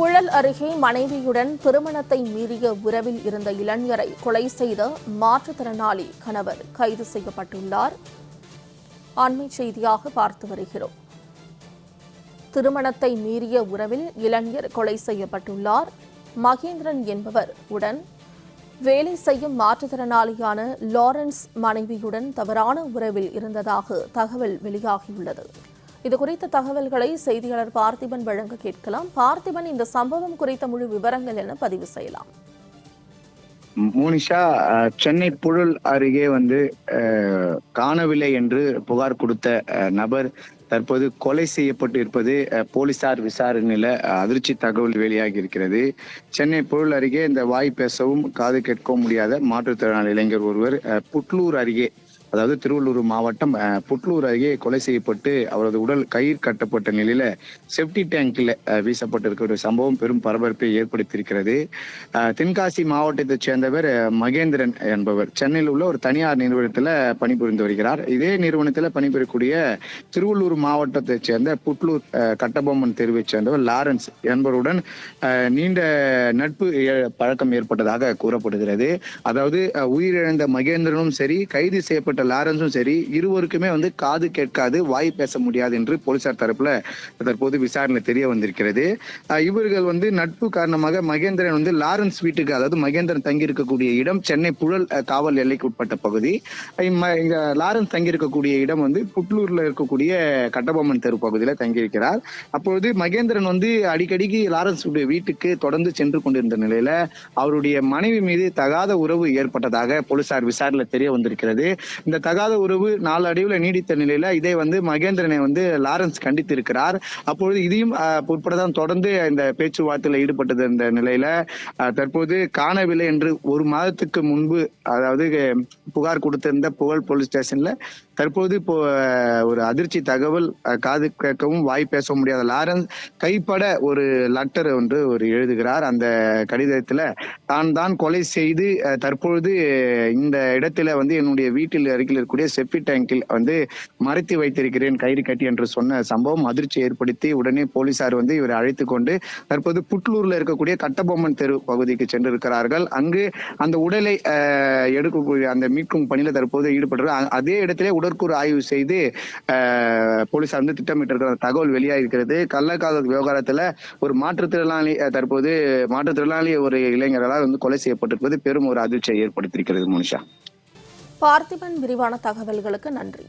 புழல் அருகே மனைவியுடன் திருமணத்தை மீறிய உறவில் இருந்த இளைஞரை கொலை செய்த மாற்றுத்திறனாளி கணவர் கைது செய்யப்பட்டுள்ளார். அண்மை செய்தியாக பார்த்து வருகிறோம். திருமணத்தை மீறிய உறவில் இளைஞர் கொலை செய்யப்பட்டுள்ளார். மகேந்திரன் என்பவர் உடன் வேலை செய்யும் மாற்றுத்திறனாளியான லாரன்ஸ் மனைவியுடன் தவறான உறவில் இருந்ததாக தகவல் வெளியாகியுள்ளது. இதுகுறித்த தகவல்களை செய்தியாளர் பார்த்திபன் வழங்க கேட்கலாம். பார்த்திபன், இந்த சம்பவம் குறித்த முழு விவரங்கள் என பதிவு செய்யலாம். மோனிஷா, சென்னை புழல் அருகே காணவில்லை என்று புகார் கொடுத்த நபர் தற்போது கொலை செய்யப்பட்டு இருப்பது போலீசார் விசாரணையில அதிர்ச்சி தகவல் வெளியாகி இருக்கிறது. சென்னை புழல் அருகே இந்த வாய் பேசவும் காது கேட்கவும் முடியாத மாற்றுத்திறனாளி இளைஞர் ஒருவர் புட்லூர் அருகே, அதாவது திருவள்ளூர் மாவட்டம் புட்லூர் அருகே கொலை செய்யப்பட்டு அவரது உடல் கயிறு கட்டப்பட்ட நிலையில செப்டி டேங்கில் வீசப்பட்டிருக்கிற சம்பவம் பெரும் பரபரப்பை ஏற்படுத்தியிருக்கிறது. தென்காசி மாவட்டத்தைச் சேர்ந்தவர் மகேந்திரன் என்பவர் சென்னையில் உள்ள ஒரு தனியார் நிறுவனத்தில் பணிபுரிந்து வருகிறார். இதே நிறுவனத்தில் பணிபுரியக்கூடிய திருவள்ளூர் மாவட்டத்தைச் சேர்ந்த புட்லூர் கட்டபொம்மன் தெருவைச் சேர்ந்தவர் லாரன்ஸ் என்பவருடன் நீண்ட நட்பு பழக்கம் ஏற்பட்டதாக கூறப்படுகிறது. அதாவது உயிரிழந்த மகேந்திரனும் சரி, கைது செய்யப்பட்ட லாரன்ஸும் சரி, இருவருக்குமே காது கேட்காது, வாய் பேச முடியாது என்று போலீசார் தரப்புல தற்போது விசாரணை தெரிய வந்திருக்கிறது. இவர்கள் நட்பு காரணமாக மகேந்திரன் லாரன்ஸ் வீட்டுக்கு, அதாவது மகேந்திரன் தங்கியிருக்கக்கூடிய இடம் சென்னை புழல் காவல் எல்லைக்கு உட்பட்ட பகுதி. இங்க லாரன்ஸ் தங்கியிருக்கக்கூடிய இடம் புட்லூர்ல இருக்கக்கூடிய கட்டபொம்மன் தெரு பகுதியில தங்கியிருக்கிறார். அப்பொழுது மகேந்திரன் அடிக்கடிக்கு லாரன்ஸ் வீட்டுக்கு தொடர்ந்து சென்று கொண்டிருந்த நிலையில அவருடைய மனைவி மீது தகாத உறவு ஏற்பட்டதாக போலீசார் விசாரணை தெரிய வந்திருக்கிறது. இந்த தகாத உறவு நாளடைவில் நீடித்த நிலையில இதை மகேந்திரனை லாரன்ஸ் கண்டித்து இருக்கிறார். அப்பொழுது இதையும் உட்படதான் தொடர்ந்து இந்த பேச்சுவார்த்தையில் ஈடுபட்டது. இந்த நிலையில தற்போது காணவில்லை என்று ஒரு மாதத்துக்கு முன்பு, அதாவது புகார் கொடுத்திருந்த புகழ் போலீஸ் ஸ்டேஷன்ல தற்போது ஒரு அதிர்ச்சி தகவல், காது கேட்கவும் வாய் பேச முடியாத லாரன்ஸ் கைப்பட ஒரு லெட்டர் எழுதுகிறார். அந்த கடிதத்துல தான் கொலை செய்து தற்பொழுது இந்த இடத்துல என்னுடைய வீட்டில் அருகில் இருக்கக்கூடிய செப்டி டேங்கில் மறைத்து வைத்திருக்கிறேன் கயிறு கட்டி என்று சொன்ன சம்பவம் அதிர்ச்சி ஏற்படுத்தி உடனே போலீசார் இவரை அழைத்து கொண்டு தற்போது புட்லூர்ல இருக்கக்கூடிய கட்டபொம்மன் தெரு பகுதிக்கு சென்றிருக்கிறார்கள். அங்கு அந்த உடலை எடுக்கக்கூடிய அந்த மீட்கும் பணியில தற்போது ஈடுபடுறார். அதே இடத்திலே உடற்கூறு ஆய்வு செய்து போலீசார் திட்டமிட்டிருக்கிற தகவல் வெளியாகிருக்கிறது. கள்ளக்காதல் விவகாரத்துல ஒரு மாற்றுத்திறனாளி ஒரு இளைஞர்களால் கொலை செய்யப்பட்டிருப்பது பெரும் ஒரு அதிர்ச்சியை ஏற்படுத்தியிருக்கிறது. மோனிஷா, பார்த்திபன், விரிவான தகவல்களுக்கு நன்றி.